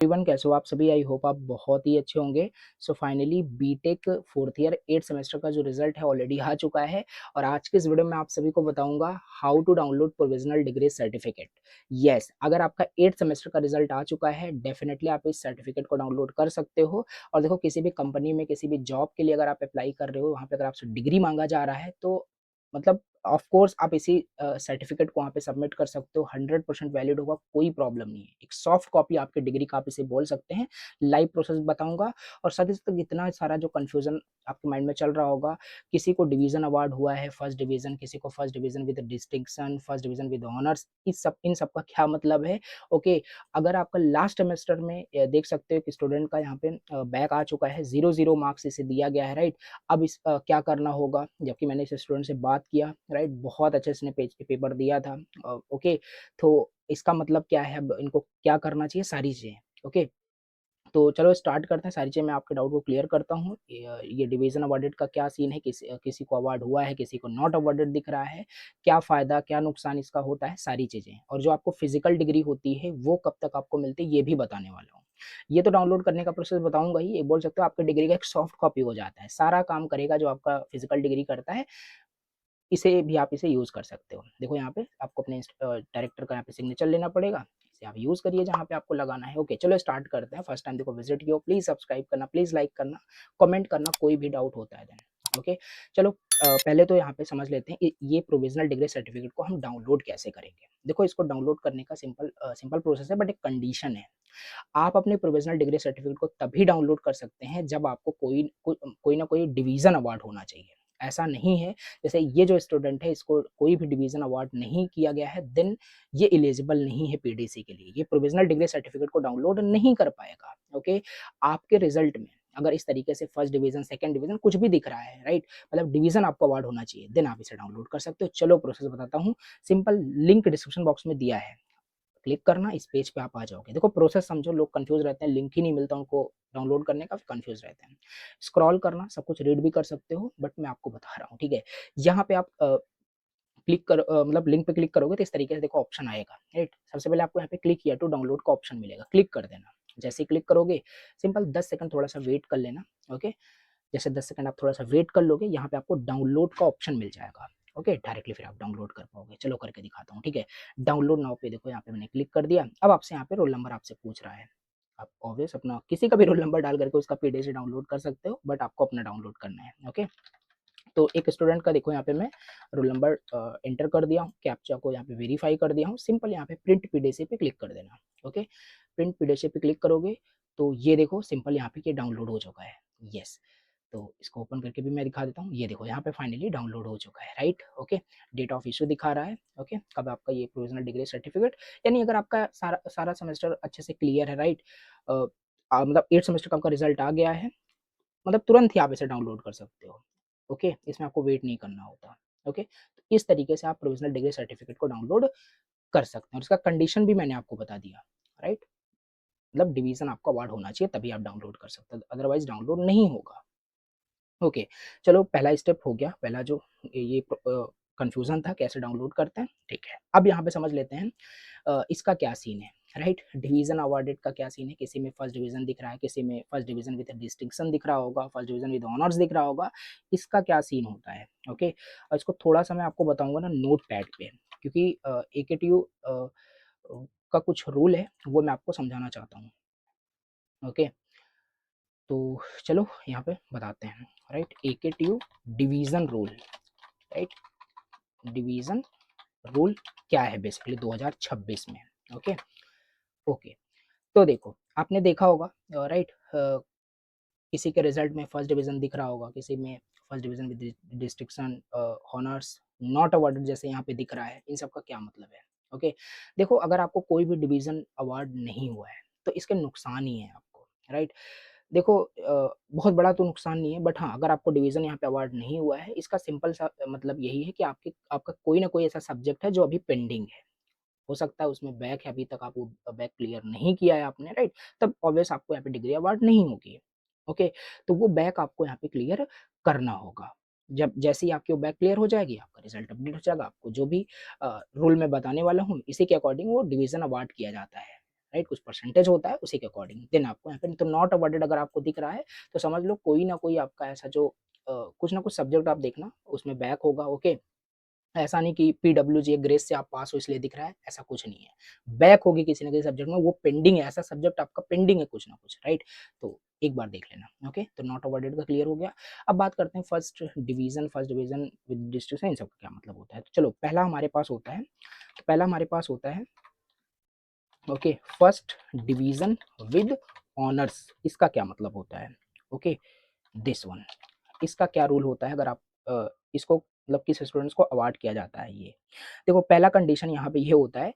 Everyone, कैसे हो आप सभी? आई होप आप बहुत ही अच्छे होंगे। So finally BTech fourth year 8 semester का जो रिजल्ट है ऑलरेडी आ चुका है और आज के इस वीडियो में आप सभी को बताऊंगा how to download provisional degree certificate. Yes, अगर आपका 8 सेमेस्टर का रिजल्ट आ चुका है डेफिनेटली आप इस सर्टिफिकेट को डाउनलोड कर सकते हो। और देखो, किसी भी कंपनी में किसी भी जॉब के लिए अगर आप अप्लाई कर रहे हो, वहाँ पे अगर आपसे डिग्री मांगा जा रहा है तो मतलब ऑफ कोर्स आप इसी सर्टिफिकेट को वहाँ पे सबमिट कर सकते हो। 100% वैलिड होगा, कोई प्रॉब्लम नहीं है। एक सॉफ्ट कॉपी आपके डिग्री का आप इसे बोल सकते हैं। लाइव प्रोसेस बताऊंगा और साथ ही साथ इतना सारा जो कंफ्यूजन आपके माइंड में चल रहा होगा, किसी को डिवीजन अवार्ड हुआ है फर्स्ट डिवीजन, किसी को first division with distinction, first division with honours, इस सब इन सब का क्या मतलब है। ओके, अगर आपका लास्ट सेमेस्टर में देख सकते हो कि स्टूडेंट का यहाँ पे बैक आ चुका है, 0 मार्क्स इसे दिया गया है, राइट। अब इस क्या करना होगा, जबकि मैंने इस स्टूडेंट से बात किया, राइट, बहुत अच्छे से पेपर दिया था। ओके, तो इसका मतलब क्या है, अब इनको क्या करना चाहिए, सारी चीजें। ओके, तो चलो स्टार्ट करते हैं। सारी चीज़ें मैं आपके डाउट को क्लियर करता हूँ। ये डिवीज़न अवॉर्डेड का क्या सीन है, किसी को अवार्ड हुआ है, किसी को नॉट अवॉर्डेड दिख रहा है, क्या फ़ायदा क्या नुकसान इसका होता है, सारी चीज़ें। और जो आपको फिजिकल डिग्री होती है वो कब तक आपको मिलती है ये भी बताने वाला हूँ। ये तो डाउनलोड करने का प्रोसेस बताऊंगा ही, ये बोल सकते हो आपके डिग्री का एक सॉफ्ट कॉपी हो जाता है, सारा काम करेगा जो आपका फिजिकल डिग्री करता है। इसे भी आप इसे यूज़ कर सकते हो। देखो यहाँ पे आपको अपने डायरेक्टर का यहाँ पे सिग्नेचर लेना पड़ेगा, इसे आप यूज़ करिए जहाँ पे आपको लगाना है। ओके, चलो स्टार्ट करते हैं। फर्स्ट टाइम देखो विजिट किया हो, प्लीज़ सब्सक्राइब करना, प्लीज़ लाइक करना, कमेंट करना, कोई भी डाउट होता है देन। ओके, चलो पहले तो यहाँ पे समझ लेते हैं ये प्रोविजनल डिग्री सर्टिफिकेट को हम डाउनलोड कैसे करेंगे। देखो, इसको डाउनलोड करने का सिंपल प्रोसेस है, बट एक कंडीशन है। आप अपने प्रोविजनल डिग्री सर्टिफिकेट को तभी डाउनलोड कर सकते हैं जब आपको कोई ना कोई डिवीजन अवार्ड होना चाहिए। ऐसा नहीं है, जैसे ये जो स्टूडेंट है इसको कोई भी डिवीजन अवार्ड नहीं किया गया है, देन ये एलिजिबल नहीं है पीडीसी के लिए, ये प्रोविजनल डिग्री सर्टिफिकेट को डाउनलोड नहीं कर पाएगा। ओके, आपके रिजल्ट में अगर इस तरीके से फर्स्ट डिवीजन सेकंड डिवीजन कुछ भी दिख रहा है, राइट, मतलब डिवीजन आपको अवार्ड होना चाहिए, देन आप इसे डाउनलोड कर सकते हो। चलो प्रोसेस बताता हूँ। सिंपल, लिंक डिस्क्रिप्शन बॉक्स में दिया है, क्लिक करना, इस पेज पे आप आ जाओगे। देखो प्रोसेस समझो, लोग कंफ्यूज रहते हैं, लिंक ही नहीं मिलता उनको डाउनलोड करने का, कंफ्यूज रहते हैं। स्क्रॉल करना, सब कुछ रीड भी कर सकते हो, बट मैं आपको बता रहा हूँ, ठीक है। यहाँ पे आप क्लिक कर मतलब लिंक पे क्लिक करोगे तो इस तरीके से देखो ऑप्शन आएगा, राइट। सबसे पहले आपको यहाँ पे क्लिक किया टू डाउनलोड का ऑप्शन मिलेगा, क्लिक कर देना। जैसे ही क्लिक करोगे, सिंपल 10 सेकंड थोड़ा सा वेट कर लेना। ओके, जैसे 10 सेकंड आप थोड़ा सा वेट कर लोगे, यहाँ पे आपको डाउनलोड का ऑप्शन मिल जाएगा। ओके, डायरेक्टली फिर आप डाउनलोड कर पाओगे। चलो करके दिखाता हूँ, ठीक है। डाउनलोड नाउ पे देखो, यहाँ पे मैंने क्लिक कर दिया। अब आपसे यहाँ पे रोल नंबर आपसे पूछ रहा है, आप ऑब्वियस अपना किसी का भी रोल नंबर डाल करके उसका पीडीएफ से डाउनलोड कर सकते हो, बट आपको अपना डाउनलोड करना है। ओके, तो एक स्टूडेंट का देखो यहाँ पे मैं रोल नंबर एंटर कर दिया हूँ, कैप्चा को यहाँ पे वेरीफाई कर दिया हूँ। सिंपल यहाँ पे प्रिंट पीडीएफ पे क्लिक कर देना। ओके, प्रिंट पीडीएफ पे क्लिक करोगे तो ये देखो सिंपल यहाँ पे ये डाउनलोड हो चुका है। यस, तो इसको ओपन करके भी मैं दिखा देता हूँ। ये देखो यहाँ पे फाइनली डाउनलोड हो चुका है, right. Okay, date of issue दिखा रहा है। ओके, कब आपका ये प्रोविजनल डिग्री सर्टिफिकेट, यानी अगर आपका सारा सारा सेमेस्टर अच्छे से क्लियर है, राइट, मतलब 8 सेमेस्टर का आपका रिजल्ट आ गया है, मतलब तुरंत ही आप इसे डाउनलोड कर सकते हो। ओके, इसमें आपको वेट नहीं करना होता। ओके, तो इस तरीके से आप प्रोविजनल डिग्री सर्टिफिकेट को डाउनलोड कर सकते हैं और इसका कंडीशन भी मैंने आपको बता दिया, राइट। मतलब डिवीजन आपको अवार्ड होना चाहिए तभी आप डाउनलोड कर सकते हो, अदरवाइज डाउनलोड नहीं होगा। ओके, चलो पहला स्टेप हो गया, पहला जो ये कंफ्यूजन था कैसे डाउनलोड करते हैं, ठीक है। अब यहाँ पे समझ लेते हैं इसका क्या सीन है, राइट। डिवीजन अवार्डेड का क्या सीन है, किसी में फर्स्ट डिवीजन दिख रहा है, किसी में फर्स्ट डिवीजन विद डिस्टिंक्शन दिख रहा होगा, फर्स्ट डिवीजन विद ऑनर्स दिख रहा होगा, इसका क्या सीन होता है। ओके, और इसको थोड़ा सा मैं आपको बताऊंगा ना नोट पैड पे, क्योंकि AKTU का कुछ रूल है वो मैं आपको समझाना चाहता हूँ। ओके, तो चलो यहाँ पे बताते हैं, right. AKTU division rule, right, division rule क्या है बेसिकली 2026 में। ओके, ओके, तो देखो आपने देखा होगा, राइट, किसी के रिजल्ट में फर्स्ट डिवीजन दिख रहा होगा, किसी में first division with destruction, honours, not awarded जैसे यहाँ पे दिख रहा है। इन सब का क्या मतलब है। ओके, देखो अगर आपको कोई भी डिवीजन अवार्ड नहीं हुआ है तो इसके नुकसान ही है आपको, राइट। देखो बहुत बड़ा तो नुकसान नहीं है, बट हाँ, अगर आपको डिवीजन यहाँ पे अवार्ड नहीं हुआ है, इसका सिंपल सा मतलब यही है कि आपका कोई ना कोई ऐसा सब्जेक्ट है जो अभी पेंडिंग है। हो सकता है उसमें बैक है, अभी तक आप वो बैक क्लियर नहीं किया है आपने, राइट, तब ऑब्वियस आपको यहाँ पे डिग्री अवार्ड नहीं होगी। ओके, तो वो बैक आपको यहाँ पे क्लियर करना होगा। जब जैसे ही आपकी वो बैक क्लियर हो जाएगी, आपका रिजल्ट अपडेट हो जाएगा, आपको जो भी रूल मैं बताने वाला हूँ इसी के अकॉर्डिंग वो डिवीजन अवार्ड किया जाता है। राइट, कुछ परसेंटेज होता है उसी के अकॉर्डिंग। देन आपको यहाँ पे तो नॉट अवॉर्डेड अगर आपको दिख रहा है तो समझ लो कोई ना कोई आपका ऐसा जो कुछ ना कुछ सब्जेक्ट आप देखना उसमें बैक होगा। ओके, ऐसा नहीं कि पीडब्ल्यूजी ग्रेस से आप पास हो इसलिए दिख रहा है, ऐसा कुछ नहीं है। बैक होगी किसी न किसी सब्जेक्ट में, वो पेंडिंग है, ऐसा सब्जेक्ट आपका पेंडिंग है कुछ ना कुछ, राइट। तो एक बार देख लेना। ओके, तो नॉट अवॉर्डेड का क्लियर हो गया। अब बात करते हैं फर्स्ट डिवीजन विद डिस्ट्रिक्शन, इन सब का क्या मतलब होता है। तो चलो पहला हमारे पास होता है, okay, first division with honours. इसका क्या मतलब होता है। ओके, दिस वन, इसका क्या रूल होता है अगर आप इसको मतलब किस स्टूडेंट्स को अवार्ड किया जाता है। ये देखो, पहला कंडीशन यहाँ पे ये होता है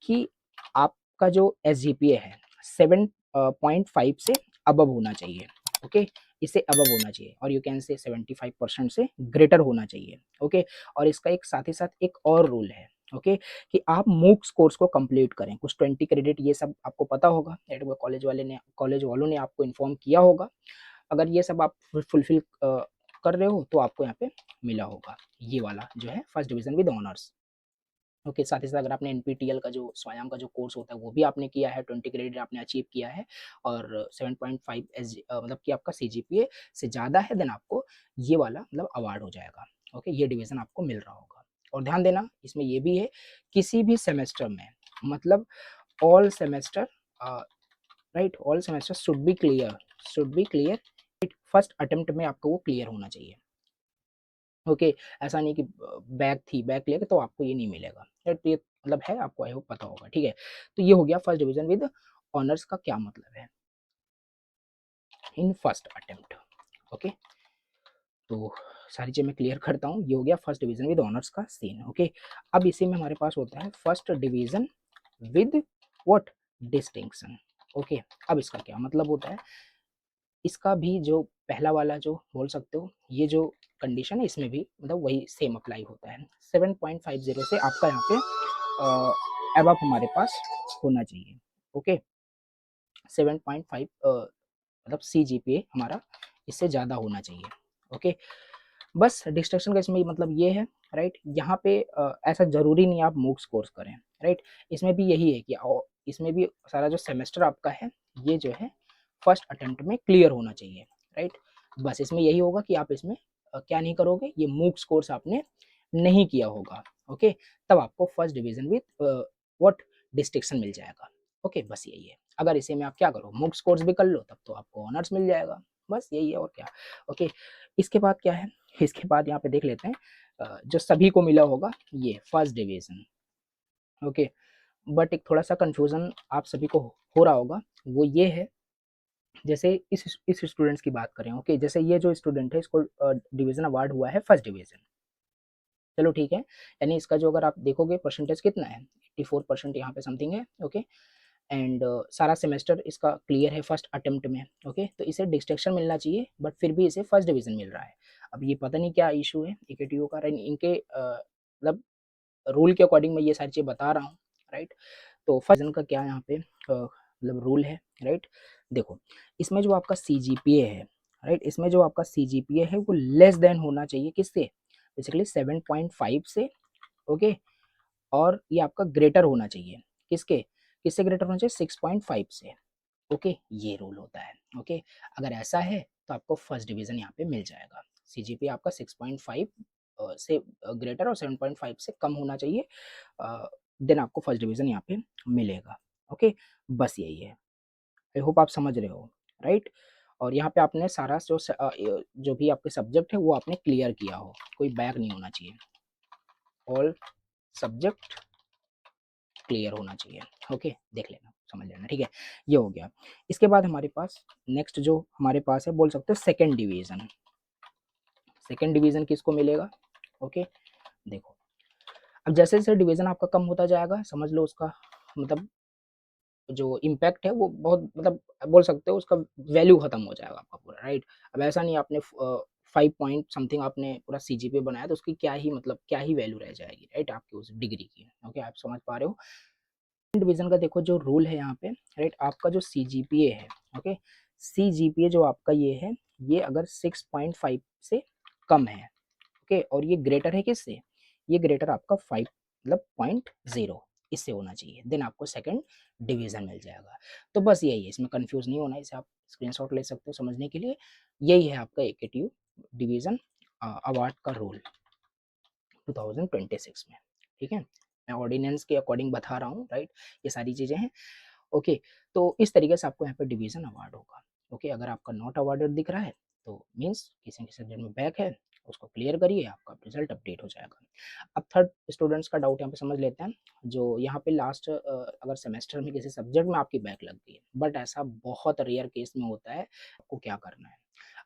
कि आपका जो एसजीपीए है 7.5 से अबव होना चाहिए। ओके, इससे अबव होना चाहिए, और यू कैन से 75% से ग्रेटर होना चाहिए। ओके, और इसका एक साथ ही साथ एक और रूल है, ओके, कि आप मूक्स कोर्स को कंप्लीट करें। कुछ 20 क्रेडिट ये सब आपको पता होगा, कॉलेज वालों ने आपको इन्फॉर्म किया होगा। अगर ये सब आप फुलफिल कर रहे हो तो आपको यहाँ पे मिला होगा ये वाला जो है first division with honours. Okay, साथ ही साथ अगर आपने एनपीटीईएल का जो स्वयं का जो कोर्स होता है वो भी आपने किया है, 20 क्रेडिट आपने अचीव किया है, और 7.5 मतलब कि आपका सीजीपीए से ज़्यादा है, देन आपको ये वाला मतलब अवार्ड हो जाएगा। ओके, ये डिवीजन आपको मिल रहा होगा। और ध्यान देना इसमें ये भी है, किसी भी सेमेस्टर में मतलब all semester, right, all semester should be clear first attempt में आपको वो क्लियर होना चाहिए। ओके, ऐसा नहीं कि बैक क्लियर तो आपको ये नहीं मिलेगा, राइट। तो ये मतलब है, आपको आई होप पता होगा, ठीक है। तो ये हो गया फर्स्ट डिवीजन विद ऑनर्स का क्या मतलब है इन फर्स्ट अटेम्प्ट। ओके, तो सारी चीज़ मैं क्लियर करता हूँ। ये हो गया फर्स्ट डिवीजन विद ऑनर्स का सीन। ओके, अब इसी में हमारे पास होता है first division with what, distinction. Okay, अब इसका क्या मतलब होता है। इसका भी जो पहला वाला जो बोल सकते हो, ये जो कंडीशन है इसमें भी मतलब वही सेम अप्लाई होता है। 7.50 से आपका यहाँ पे एबव हमारे पास होना चाहिए। ओके, 7.5 मतलब सीजीपीए हमारा इससे ज़्यादा होना चाहिए। ओके, बस डिस्ट्रक्शन का इसमें मतलब ये है, राइट। यहाँ पे ऐसा ज़रूरी नहीं आप मूक्स कोर्स करें, राइट। इसमें भी यही है कि इसमें भी सारा जो सेमेस्टर आपका है ये जो है फर्स्ट अटेम्प्ट में क्लियर होना चाहिए, राइट। बस इसमें यही होगा कि आप इसमें क्या नहीं करोगे, ये मूक्स कोर्स आपने नहीं किया होगा। ओके, तब आपको first division with what, distinction मिल जाएगा। ओके, बस यही है। अगर इसे में आप क्या करो, मूक्स कोर्स भी कर लो, तब तो आपको ऑनर्स मिल जाएगा। बस यही है और क्या। ओके, इसके बाद क्या है, इसके बाद यहाँ पे देख लेते हैं जो सभी को मिला होगा ये फर्स्ट डिवीजन। ओके, बट एक थोड़ा सा कंफ्यूजन आप सभी को हो रहा होगा, वो ये है, जैसे इस स्टूडेंट्स की बात करें। ओके, जैसे ये जो स्टूडेंट है इसको डिवीजन अवार्ड हुआ है फर्स्ट डिवीजन, चलो ठीक है। यानी इसका जो अगर आप देखोगे परसेंटेज कितना है, 84% यहाँ पे समथिंग है। ओके, एंड सारा सेमेस्टर इसका क्लियर है फर्स्ट अटेम्प्ट में। ओके, तो इसे डिस्ट्रक्शन मिलना चाहिए, बट फिर भी इसे फर्स्ट डिवीजन मिल रहा है। अब ये पता नहीं क्या इशू है इकेटीओ का, इनके मतलब रूल के अकॉर्डिंग मैं ये सारी चीज़ बता रहा हूँ, राइट। तो फर्स्ट डिवीजन का क्या यहाँ पे मतलब रूल है, राइट। देखो, इसमें जो आपका सीजीपीए है, राइट, इसमें जो आपका सीजीपीए है वो लेस देन होना चाहिए किससे, बेसिकली 7.5 से। ओके, और ये आपका ग्रेटर होना चाहिए किसके, किससे ग्रेटर होना चाहिए, 6.5 से। ओके, ये रूल होता है। ओके, अगर ऐसा है तो आपको फर्स्ट डिवीजन यहाँ पे मिल जाएगा। सीजीपी आपका 6.5 से ग्रेटर और 7.5 से कम होना चाहिए, देन आपको फर्स्ट डिवीजन यहाँ पे मिलेगा। ओके, बस यही है। आई होप आप समझ रहे हो, राइट। और यहाँ पे आपने सारा जो भी आपके सब्जेक्ट है वो आपने क्लियर किया हो, कोई बैक नहीं होना चाहिए, ऑल सब्जेक्ट क्लियर होना चाहिए। ओके, देख लेना, समझ लेना, ठीक है। ये हो गया। इसके बाद हमारे पास नेक्स्ट जो हमारे पास है, बोल सकते हो सेकंड डिवीजन। सेकंड डिवीजन किसको मिलेगा। ओके, देखो, अब जैसे जैसे डिवीजन आपका कम होता जाएगा, समझ लो उसका मतलब जो इम्पैक्ट है वो बहुत मतलब बोल सकते हो उसका वैल्यू खत्म हो जाएगा आपका पूरा, राइट। अब ऐसा नहीं आपने 5 पॉइंट समथिंग आपने पूरा सीजीपीए बनाया तो उसकी क्या ही मतलब क्या ही वैल्यू रह जाएगी, राइट, आपकी उस डिग्री की। ओके, आप समझ पा रहे हो। डिवीजन का देखो जो रूल है यहाँ पे, राइट, आपका जो सीजीपीए है, ओके, सीजीपीए जो आपका ये है, ये अगर 6.5 से कम है, ओके, और ये ग्रेटर है किससे, ये ग्रेटर आपका 5 मतलब 0.0, इससे होना चाहिए, देन आपको सेकंड डिवीज़न मिल जाएगा। तो बस यही है, इसमें कन्फ्यूज़ नहीं होना है, इसे आप स्क्रीनशॉट ले सकते हो समझने के लिए। यही है आपका एकेटीयू डिवीज़न अवार्ड का रूल 2026 में, ठीक है? मैं ऑर्डिनेंस के अकॉर्डिंग बता रहा हूँ, राइट? ये सारी चीज़ें हैं, ओके। तो इस तरीके से आपको यहाँ पे डिवीज़न अवार्ड होगा, ओके। अगर आपका नॉट अवार्डेड दिख रहा है तो मीन्स किसी न किसी सब्जेक्ट में बैक है, उसको क्लियर करिए, आपका रिजल्ट अपडेट हो जाएगा। अब थर्ड स्टूडेंट्स का डाउट यहाँ पे समझ लेते हैं, जो यहाँ पे लास्ट अगर सेमेस्टर में किसी सब्जेक्ट में आपकी बैक लग गई है, बट ऐसा बहुत रेयर केस में होता है, आपको क्या करना है?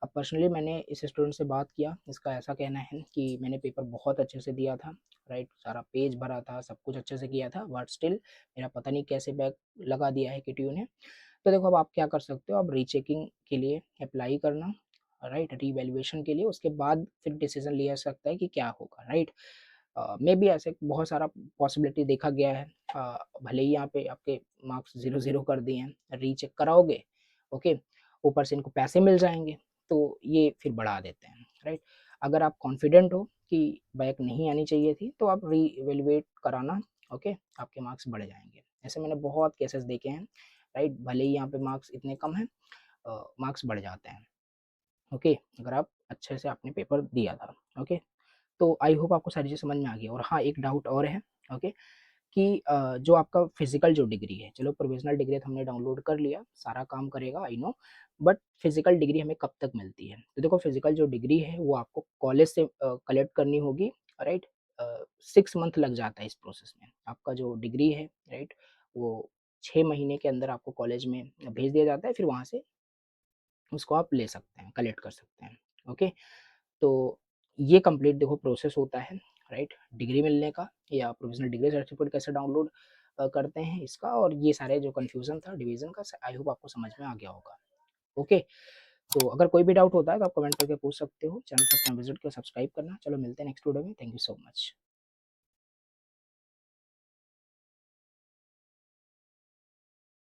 अब पर्सनली मैंने इस स्टूडेंट से बात किया, इसका ऐसा कहना है कि मैंने पेपर बहुत अच्छे से दिया था, राइट? सारा पेज भरा था, सब कुछ अच्छे से किया था, बट स्टिल मेरा पता नहीं कैसे बैक लगा दिया है केटीयू ने। तो देखो अब आप क्या कर सकते हो, आप रीचेकिंग के लिए अप्लाई करना, राइट? रीवैल्यूएशन के लिए, उसके बाद फिर डिसीजन लिया जा सकता है कि क्या होगा, राइट? मे बी ऐसे बहुत सारा पॉसिबिलिटी देखा गया है, भले ही यहाँ पे आपके मार्क्स 0-0 कर दिए हैं, रीचेक कराओगे, ओके, ऊपर से इनको पैसे मिल जाएँगे, तो ये फिर बढ़ा देते हैं, राइट? अगर आप कॉन्फिडेंट हो कि बैक नहीं आनी चाहिए थी, तो आप रीवैल्यूएट कराना, ओके, आपके मार्क्स बढ़ जाएँगे। ऐसे मैंने बहुत केसेस देखे हैं, राइट? भले ही यहाँ पे मार्क्स इतने कम हैं, मार्क्स बढ़ जाते हैं, ओके, अगर आप अच्छे से आपने पेपर दिया था, ओके। तो आई होप आपको सारी चीज़ समझ में आ गई। और हाँ, एक डाउट और है, ओके, कि जो आपका फिजिकल जो डिग्री है, चलो प्रोविजनल डिग्री तो हमने डाउनलोड कर लिया, सारा काम करेगा I know, but physical degree हमें कब तक मिलती है? तो देखो फिजिकल जो डिग्री है वो आपको कॉलेज से कलेक्ट करनी होगी, राइट? 6 मंथ लग जाता है इस प्रोसेस में। आपका जो डिग्री है, राइट, वो 6 महीने के अंदर आपको कॉलेज में भेज दिया जाता है, फिर वहाँ से उसको आप ले सकते हैं, कलेक्ट कर सकते हैं, ओके। तो ये कंप्लीट देखो प्रोसेस होता है, राइट? डिग्री मिलने का, या प्रोविजनल डिग्री सर्टिफिकेट कैसे डाउनलोड करते हैं इसका, और ये सारे जो कन्फ्यूज़न था डिवीज़न का, आई होप आपको समझ में आ गया होगा, ओके। तो अगर कोई भी डाउट होता है तो आप कमेंट करके पूछ सकते हो। चैनल फर्स्ट टाइम विजिट किया, सब्सक्राइब करना। चलो मिलते हैं नेक्स्ट वीडियो में। Thank you so much.